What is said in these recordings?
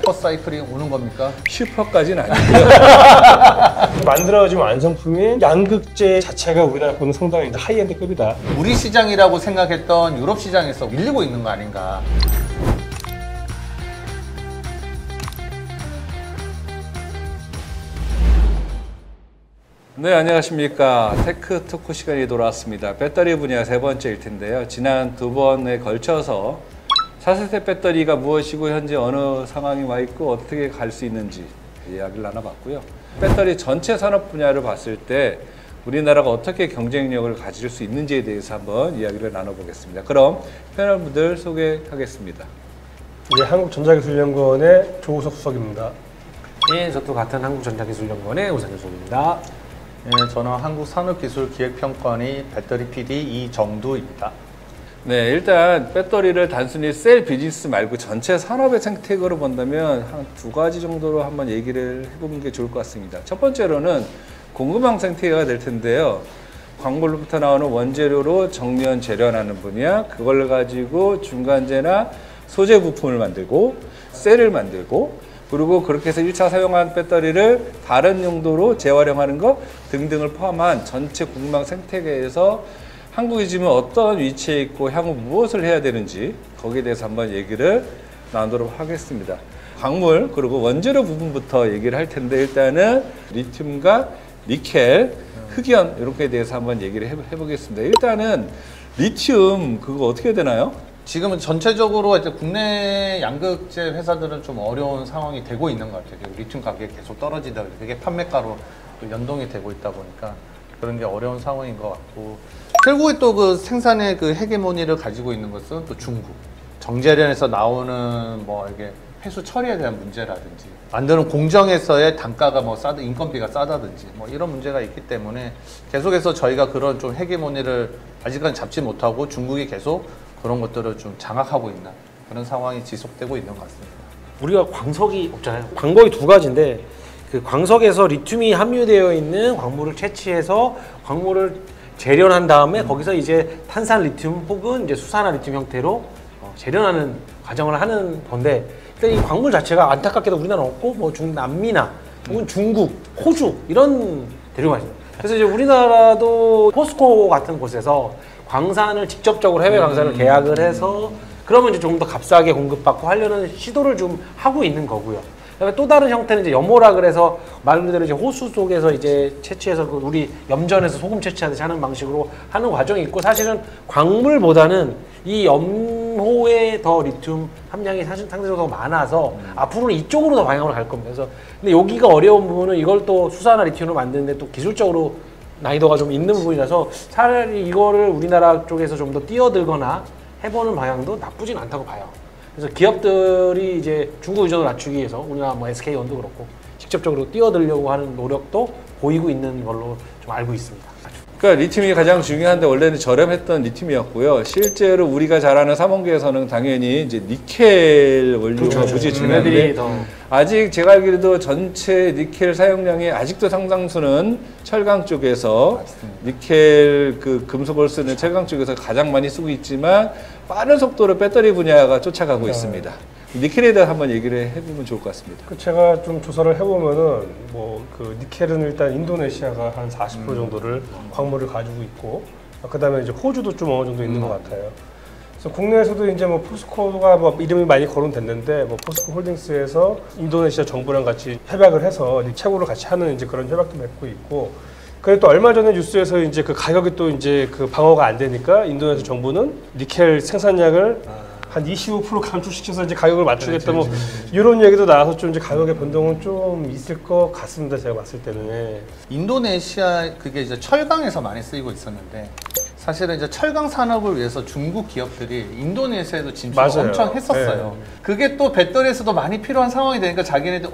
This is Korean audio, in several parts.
슈퍼 사이클이 오는 겁니까? 슈퍼까지는 아니고요. 만들어진 완성품인 양극재 자체가 우리나라 보는 상당히 이제 하이엔드급이다. 우리 시장이라고 생각했던 유럽 시장에서 밀리고 있는 거 아닌가. 네, 안녕하십니까. 테크 토크 시간이 돌아왔습니다. 배터리 분야 세 번째일 텐데요. 지난 두 번에 걸쳐서 4세대 배터리가 무엇이고 현재 어느 상황이 와 있고 어떻게 갈 수 있는지 이야기를 나눠봤고요. 배터리 전체 산업 분야를 봤을 때 우리나라가 어떻게 경쟁력을 가질 수 있는지에 대해서 한번 이야기를 나눠보겠습니다. 그럼 패널분들 소개하겠습니다. 예, 한국전자기술연구원의 조우석 수석입니다. 예, 저도 같은 한국전자기술연구원의 우상현 수석입니다. 네, 저는 한국산업기술기획평가원의 배터리 PD 이정두입니다. 네, 일단 배터리를 단순히 셀 비즈니스 말고 전체 산업의 생태계로 본다면 한 두 가지 정도로 한번 얘기를 해보는 게 좋을 것 같습니다. 첫 번째로는 공급망 생태계가 될 텐데요. 광물로부터 나오는 원재료로 정면 재련하는 분야, 그걸 가지고 중간재나 소재 부품을 만들고 셀을 만들고 그리고 그렇게 해서 1차 사용한 배터리를 다른 용도로 재활용하는 것 등등을 포함한 전체 공급망 생태계에서 한국이 지금 어떤 위치에 있고 향후 무엇을 해야 되는지 거기에 대해서 한번 얘기를 나누도록 하겠습니다. 광물 그리고 원재료 부분부터 얘기를 할 텐데 일단은 리튬과 니켈, 흑연 이런 거에 대해서 한번 얘기를 해보겠습니다. 일단은 리튬 그거 어떻게 되나요? 지금은 전체적으로 이제 국내 양극재 회사들은 좀 어려운 상황이 되고 있는 것 같아요. 리튬 가격이 계속 떨어지다 보니까 그게 판매가로 또 연동이 되고 있다 보니까 그런 게 어려운 상황인 것 같고 결국에 또 그 생산의 그 헤게모니를 가지고 있는 것은 또 중국 정제련에서 나오는 뭐 이게 폐수 처리에 대한 문제라든지 만드는 공정에서의 단가가 뭐 싸다 인건비가 싸다든지 뭐 이런 문제가 있기 때문에 계속해서 저희가 그런 좀 헤게모니를 아직까지 잡지 못하고 중국이 계속 그런 것들을 좀 장악하고 있는 그런 상황이 지속되고 있는 것 같습니다. 우리가 광석이 없잖아요. 광목이 두 가지인데 그 광석에서 리튬이 함유되어 있는 광물을 채취해서 광물을 재련한 다음에 거기서 이제 탄산 리튬 혹은 이제 수산화 리튬 형태로 재련하는 과정을 하는 건데 일단 이 광물 자체가 안타깝게도 우리나라는 없고 뭐 중남미나 혹은 중국, 호주 이런 대륙만 있어요. 그래서 이제 우리나라도 포스코 같은 곳에서 광산을 직접적으로 해외 광산을 계약을 해서 그러면 이제 좀 더 값싸게 공급받고 하려는 시도를 좀 하고 있는 거고요. 그다음에 또 다른 형태는 이제 염호라 그래서 말 그대로 이제 호수 속에서 이제 채취해서 우리 염전에서 소금 채취하듯이 하는 방식으로 하는 과정이 있고 사실은 광물보다는 이 염호에 더 리튬 함량이 사실 상대적으로 더 많아서 앞으로는 이쪽으로 더 방향으로 갈 겁니다. 그래서 근데 여기가 어려운 부분은 이걸 또 수산화 리튬으로 만드는데 또 기술적으로 난이도가 좀 있는 부분이라서 차라리 이거를 우리나라 쪽에서 좀 더 뛰어들거나 해보는 방향도 나쁘진 않다고 봐요. 그래서 기업들이 이제 중국 의존을 낮추기 위해서 우리나라 뭐 SK온도 그렇고 직접적으로 뛰어들려고 하는 노력도 보이고 있는 걸로 좀 알고 있습니다. 그러니까 리튬이 가장 중요한데 원래는 저렴했던 리튬이었고요. 실제로 우리가 잘 아는 삼원계에서는 당연히 이제 니켈 원료가 무지 중요한데 아직 제가 알기로도 전체 니켈 사용량의 아직도 상당수는 철강 쪽에서 맞습니다. 니켈 그 금속을 쓰는 철강 쪽에서 가장 많이 쓰고 있지만 빠른 속도로 배터리 분야가 쫓아가고 있습니다. 니켈에 대해 한번 얘기를 해보면 좋을 것 같습니다. 제가 좀 조사를 해보면은 뭐 그 니켈은 일단 인도네시아가 한 40% 정도를 광물을 가지고 있고 그다음에 이제 호주도 좀 어느 정도 있는 것 같아요. 그래서 국내에서도 이제 뭐 포스코가 뭐 이름이 많이 거론됐는데 뭐 포스코 홀딩스에서 인도네시아 정부랑 같이 협약을 해서 채굴을 같이 하는 이제 그런 협약도 맺고 있고. 그리고 또 얼마 전에 뉴스에서 이제 그 가격이 또 이제 그 방어가 안 되니까 인도네시아 정부는 니켈 생산량을 한 25% 감축시켜서 이제 가격을 맞추겠다 뭐 이런 얘기도 나와서 좀 이제 가격의 변동은 좀 있을 것 같습니다. 제가 봤을 때는. 인도네시아 그게 이제 철강에서 많이 쓰이고 있었는데 사실은 이제 철강 산업을 위해서 중국 기업들이 인도네시아에도 진출을 엄청 했었어요. 네. 그게 또 배터리에서도 많이 필요한 상황이 되니까 자기네들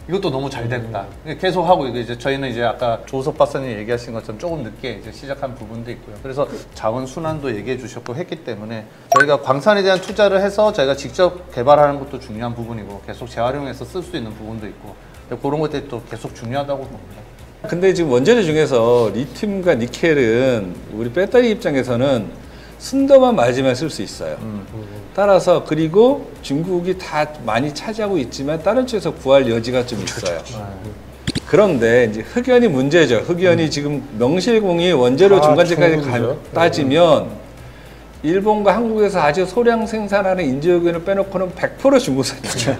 이것도 너무 잘 됐다. 계속 하고 이제 저희는 이제 아까 조석 박사님 얘기하신 것처럼 조금 늦게 이제 시작한 부분도 있고요. 그래서 자원 순환도 얘기해 주셨고 했기 때문에 저희가 광산에 대한 투자를 해서 저희가 직접 개발하는 것도 중요한 부분이고 계속 재활용해서 쓸 수 있는 부분도 있고 그런 것들이 또 계속 중요하다고 봅니다. 근데 지금 원재료 중에서 리튬과 니켈은 우리 배터리 입장에서는 순도만 맞으면 쓸 수 있어요. 따라서 그리고 중국이 다 많이 차지하고 있지만 다른 쪽에서 구할 여지가 좀 있어요. 그런데 이제 흑연이 문제죠. 흑연이 지금 명실공히 원재료 중간재까지 따지면 일본과 한국에서 아주 소량 생산하는 인조흑연을 빼놓고는 100% 중국산이죠.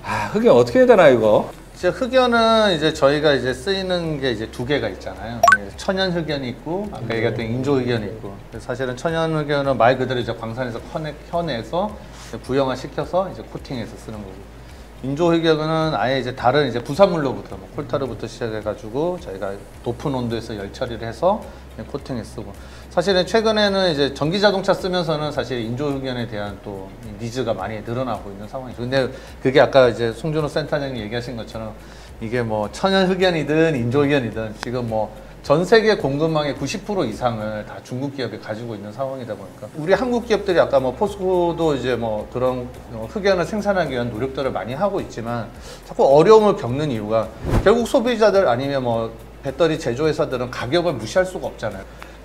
아, 흑연 어떻게 해야 되나 이거? 이제 흑연은 이제 저희가 이제 쓰이는 게 이제 두 개가 있잖아요. 천연 흑연이 있고 아까 얘기했던 인조 흑연이 있고. 사실은 천연 흑연은 말 그대로 이제 광산에서 현해서 부형화 시켜서 이제 코팅해서 쓰는 거고. 인조 흑연은 아예 이제 다른 이제 부산물로부터 뭐 콜타르부터 시작해가지고 저희가 높은 온도에서 열 처리를 해서 코팅해 쓰고. 사실은 최근에는 이제 전기 자동차 쓰면서는 사실 인조 흑연에 대한 또 니즈가 많이 늘어나고 있는 상황이죠. 근데 그게 아까 이제 송준호 센터장님 얘기하신 것처럼 이게 뭐 천연 흑연이든 인조 흑연이든 지금 뭐 전 세계 공급망의 90% 이상을 다 중국 기업이 가지고 있는 상황이다 보니까 우리 한국 기업들이 아까 뭐 포스코도 이제 뭐 그런 흑연을 생산하기 위한 노력들을 많이 하고 있지만 자꾸 어려움을 겪는 이유가 결국 소비자들 아니면 뭐 배터리 제조회사들은 가격을 무시할 수가 없잖아요.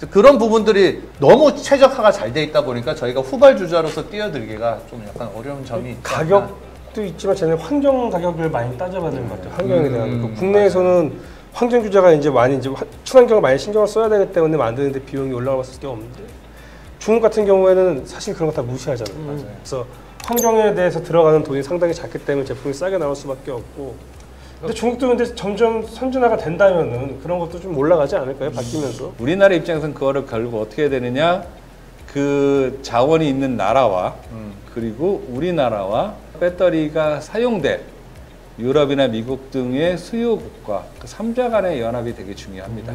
그런 부분들이 너무 최적화가 잘 돼 있다 보니까 저희가 후발주자로서 뛰어들기가 좀 약간 어려운 점이 있죠. 가격도 있지만 쟤는 환경 가격을 많이 따져봐야 되는 것 같아요. 환경에 대한. 국내에서는 환경 규제가 이제 많이 이제 친환경을 많이 신경을 써야 되기 때문에 만드는데 비용이 올라갈 수밖에 없는데 중국 같은 경우에는 사실 그런 거 다 무시하잖아요. 그래서 환경에 대해서 들어가는 돈이 상당히 작기 때문에 제품이 싸게 나올 수밖에 없고. 근데 중국도 근데 점점 선진화가 된다면은 그런 것도 좀 올라가지 않을까요? 바뀌면서. 우리나라 입장에서는 그거를 결국 어떻게 해야 되느냐? 그 자원이 있는 나라와 그리고 우리나라와 배터리가 사용될 유럽이나 미국 등의 수요국과 그 3자 간의 연합이 되게 중요합니다.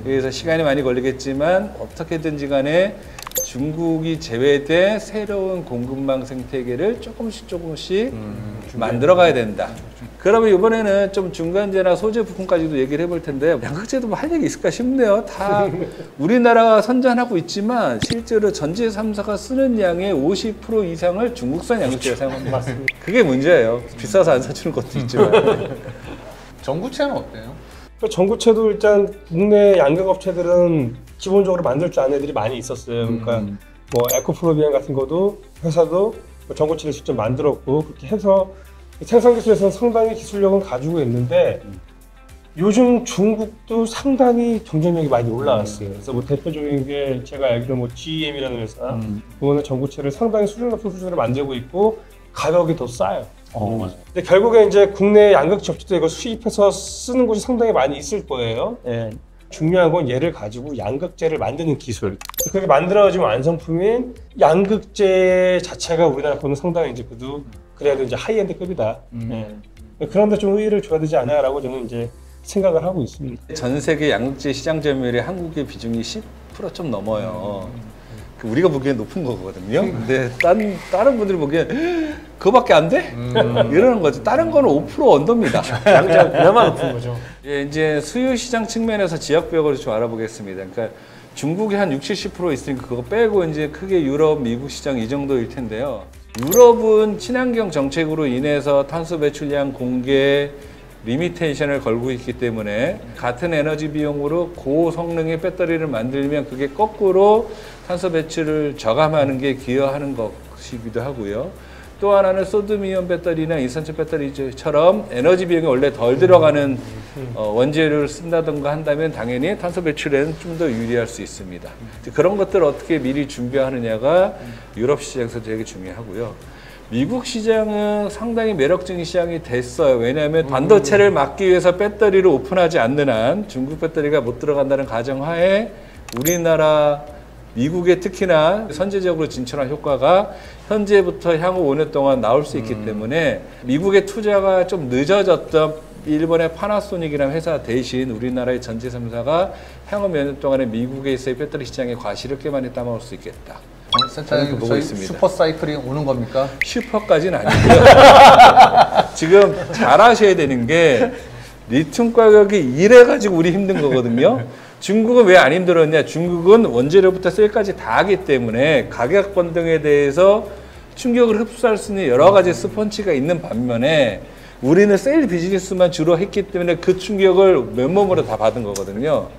그래서 시간이 많이 걸리겠지만 어떻게든지 간에 중국이 제외된 새로운 공급망 생태계를 조금씩 만들어 가야 된다. 그러면 이번에는 좀 중간재나 소재 부품까지도 얘기를 해볼 텐데 양극재도 뭐 할 얘기 있을까 싶네요. 다 우리나라가 선전하고 있지만 실제로 전체 3사가 쓰는 양의 50% 이상을 중국산 양극재를 사용합니다. 맞습니다. 그게 문제예요. 비싸서 안 사주는 것도 있지만. 전구체는 어때요? 전구체도 일단 국내 양극업체들은 기본적으로 만들 줄 아는 애들이 많이 있었어요. 그러니까 뭐 에코프로비안 같은 것도 회사도 전구체를 직접 만들었고 그렇게 해서 생산 기술에서는 상당히 기술력은 가지고 있는데 요즘 중국도 상당히 경쟁력이 많이 올라왔어요. 그래서 뭐 대표적인 게 제가 알기로 뭐 GEM이라는 회사 그거는 전구체를 상당히 수준 높은 수준으로 만들고 있고 가격이 더 싸요. 근데 결국에 이제 국내 양극재 업체도 이걸 수입해서 쓰는 곳이 상당히 많이 있을 거예요. 예. 중요한 건 얘를 가지고 양극재를 만드는 기술. 그렇게 만들어진 완성품인 양극재 자체가 우리나라 거는 상당히 이제 그래도 이제 하이엔드급이다. 예. 그런데 좀 의의를 줘야 되지 않아라고 저는 이제 생각을 하고 있습니다. 전 세계 양극재 시장 점유율이 한국의 비중이 10% 좀 넘어요. 우리가 보기엔 높은 거거든요. 근데 다른 분들이 보기엔 그거밖에 안 돼? 이러는 거죠. 다른 거는 5% 언더입니다. 양극재가 그나마 높은 거죠. 예, 이제 수요 시장 측면에서 지역벽을 좀 알아보겠습니다. 그러니까 중국이 한 60, 70% 있으니까 그거 빼고 이제 크게 유럽, 미국 시장 이 정도일 텐데요. 유럽은 친환경 정책으로 인해서 탄소 배출량 공개 리미테이션을 걸고 있기 때문에 같은 에너지 비용으로 고성능의 배터리를 만들면 그게 거꾸로 탄소 배출을 저감하는 게 기여하는 것이기도 하고요. 또 하나는 소듐이온 배터리나 인산철 배터리처럼 에너지 비용이 원래 덜 들어가는 원재료를 쓴다든가 한다면 당연히 탄소 배출에는 좀 더 유리할 수 있습니다. 그런 것들을 어떻게 미리 준비하느냐가 유럽 시장에서 되게 중요하고요. 미국 시장은 상당히 매력적인 시장이 됐어요. 왜냐하면 반도체를 막기 위해서 배터리를 오픈하지 않는 한 중국 배터리가 못 들어간다는 가정하에 우리나라, 미국에 특히나 선제적으로 진출한 효과가 현재부터 향후 5년 동안 나올 수 있기 때문에 미국의 투자가 좀 늦어졌던 일본의 파나소닉이라는 회사 대신 우리나라의 전체 3사가 향후 몇 년 동안에 미국에서의 배터리 시장의 과실을 꽤 많이 따먹을 수 있겠다. 센터장님 저희 슈퍼 사이클이 오는 겁니까? 슈퍼까지는 아니고요. 지금 잘 아셔야 되는 게 리튬 가격이 이래가지고 우리 힘든 거거든요. 중국은 왜 안 힘들었냐? 중국은 원재료부터 셀까지 다 하기 때문에 가격 변동에 대해서 충격을 흡수할 수 있는 여러 가지 스펀지가 있는 반면에 우리는 셀 비즈니스만 주로 했기 때문에 그 충격을 맨몸으로 다 받은 거거든요.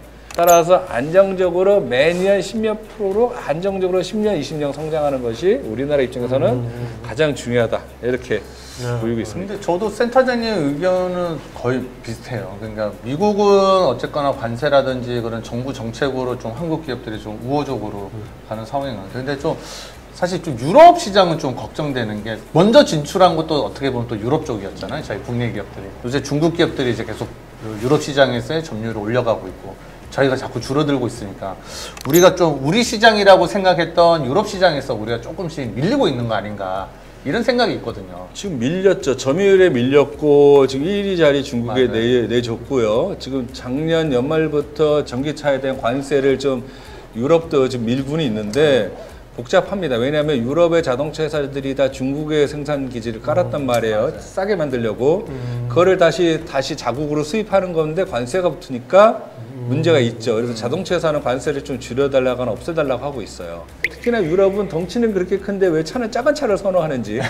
따라서 안정적으로 매년 10몇 프로로 안정적으로 10년, 20년 성장하는 것이 우리나라 입장에서는 가장 중요하다. 이렇게 보이고 있습니다. 근데 저도 센터장님의 의견은 거의 비슷해요. 그러니까 미국은 어쨌거나 관세라든지 그런 정부 정책으로 좀 한국 기업들이 좀 우호적으로 가는 상황인 것 같아요. 근데 좀 사실 좀 유럽 시장은 좀 걱정되는 게 먼저 진출한 것도 어떻게 보면 또 유럽 쪽이었잖아요. 저희 국내 기업들이. 요새 중국 기업들이 이제 계속 유럽 시장에서의 점유율을 올려가고 있고 저희가 자꾸 줄어들고 있으니까 우리가 좀 우리 시장이라고 생각했던 유럽 시장에서 우리가 조금씩 밀리고 있는 거 아닌가 이런 생각이 있거든요. 지금 밀렸죠. 점유율에 밀렸고 지금 1위 자리 중국에 내줬고요. 지금 작년 연말부터 전기차에 대한 관세를 좀 유럽도 지금 밀분이 있는데 복잡합니다. 왜냐하면 유럽의 자동차 회사들이 다 중국의 생산 기지를 깔았단 말이에요. 싸게 만들려고. 그거를 다시 자국으로 수입하는 건데 관세가 붙으니까 문제가 있죠. 그래서 자동차 회사는 관세를 좀 줄여달라거나 없애달라고 하고 있어요. 특히나 유럽은 덩치는 그렇게 큰데 왜 차는 작은 차를 선호하는지.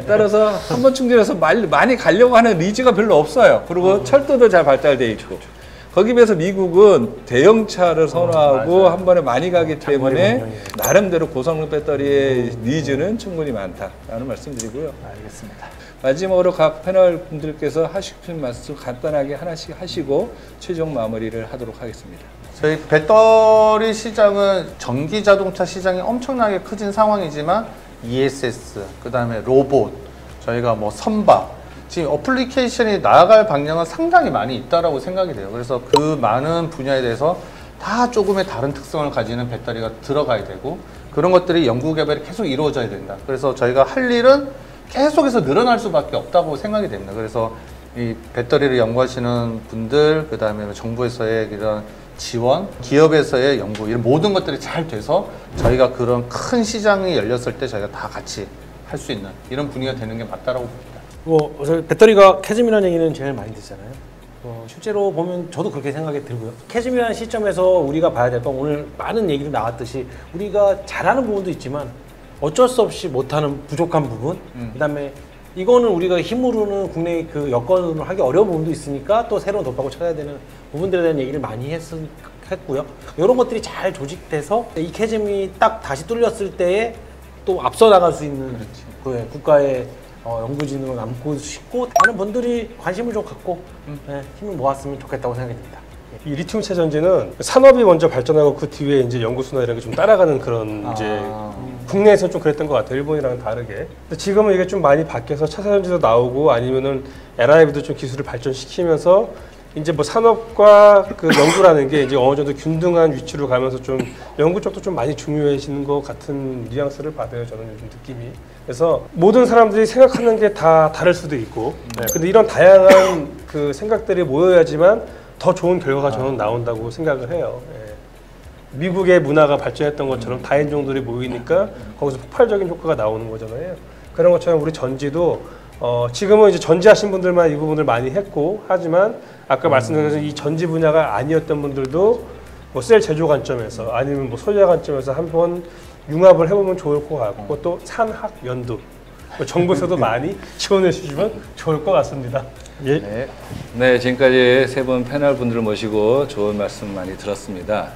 따라서 한 번 충전해서 많이 가려고 하는 니즈가 별로 없어요. 그리고 철도도 잘 발달돼 있고. 거기에 비해서 미국은 대형차를 선호하고 한 번에 많이 가기 때문에 나름대로 고성능 배터리의 니즈는 충분히 많다라는 말씀드리고요. 알겠습니다. 마지막으로 각 패널 분들께서 하시고 말씀 간단하게 하나씩 하시고 최종 마무리를 하도록 하겠습니다. 저희 배터리 시장은 전기 자동차 시장이 엄청나게 커진 상황이지만 ESS, 그 다음에 로봇, 저희가 뭐 선박, 지금 어플리케이션이 나아갈 방향은 상당히 많이 있다라고 생각이 돼요. 그래서 그 많은 분야에 대해서 다 조금의 다른 특성을 가지는 배터리가 들어가야 되고 그런 것들이 연구 개발이 계속 이루어져야 된다. 그래서 저희가 할 일은 계속해서 늘어날 수밖에 없다고 생각이 됩니다. 그래서 이 배터리를 연구하시는 분들, 그 다음에 정부에서의 이런 지원, 기업에서의 연구, 이런 모든 것들이 잘 돼서 저희가 그런 큰 시장이 열렸을 때 저희가 다 같이 할 수 있는 이런 분위기가 되는 게 맞다라고 봅니다. 배터리가 캐즘이라는 얘기는 제일 많이 듣잖아요. 실제로 보면 저도 그렇게 생각이 들고요. 캐즘이라는 시점에서 우리가 봐야 될 건 오늘 많은 얘기도 나왔듯이 우리가 잘하는 부분도 있지만 어쩔 수 없이 못하는 부족한 부분, 그다음에 이거는 우리가 힘으로는 국내 그 여건으로 하기 어려운 부분도 있으니까 또 새로운 돌파구 찾아야 되는 부분들에 대한 얘기를 많이 했고요. 이런 것들이 잘 조직돼서 이 캐즘이 딱 다시 뚫렸을 때에 또 앞서 나갈 수 있는 국가의 연구진으로 남고 싶고 많은 분들이 관심을 좀 갖고 힘을 모았으면 좋겠다고 생각이 듭니다. 이 리튬 채전지는 산업이 먼저 발전하고 그 뒤에 이제 연구소나 이런 게 좀 따라가는 그런 이제 국내에서 좀 그랬던 것 같아요. 일본이랑은 다르게. 근데 지금은 이게 좀 많이 바뀌어서 차세전지도 나오고 아니면은 LIB도 좀 기술을 발전시키면서 이제 뭐 산업과 그 연구라는 게 이제 어느 정도 균등한 위치로 가면서 좀 연구 쪽도 좀 많이 중요해지는 것 같은 뉘앙스를 받아요. 저는 요즘 느낌이. 그래서 모든 사람들이 생각하는 게 다 다를 수도 있고, 근데 이런 다양한 그 생각들이 모여야지만 더 좋은 결과가 저는 나온다고 생각을 해요. 미국의 문화가 발전했던 것처럼 다인종들이 모이니까 거기서 폭발적인 효과가 나오는 거잖아요. 그런 것처럼 우리 전지도 지금은 이제 전지하신 분들만 이 부분을 많이 했고 하지만 아까 말씀드린 이 전지 분야가 아니었던 분들도 뭐 셀 제조 관점에서 아니면 뭐 소재 관점에서 한번 융합을 해보면 좋을 것 같고 또 산학 연두 정부에서도 많이 지원해 주시면 좋을 것 같습니다. 예. 네, 지금까지 세 분 패널 분들을 모시고 좋은 말씀 많이 들었습니다.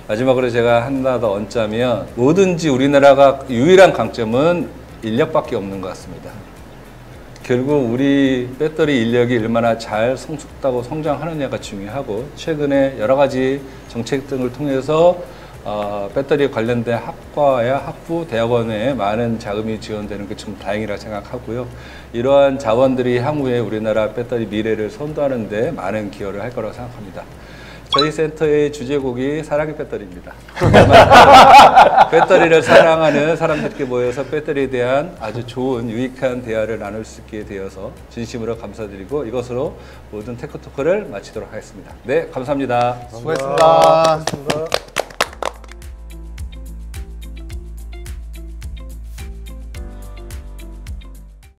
마지막으로 제가 하나 더 얹자면 뭐든지 우리나라가 유일한 강점은 인력밖에 없는 것 같습니다. 결국 우리 배터리 인력이 얼마나 잘 성숙하고 성장하느냐가 중요하고 최근에 여러 가지 정책 등을 통해서 배터리에 관련된 학과야 학부, 대학원에 많은 자금이 지원되는 게 좀 다행이라 생각하고요. 이러한 자원들이 향후에 우리나라 배터리 미래를 선도하는 데 많은 기여를 할 거라고 생각합니다. 저희 센터의 주제곡이 사랑의 배터리입니다. 배터리를 사랑하는 사람들께 모여서 배터리에 대한 아주 좋은 유익한 대화를 나눌 수 있게 되어서 진심으로 감사드리고 이것으로 모든 테크토크를 마치도록 하겠습니다. 네, 감사합니다. 수고했습니다.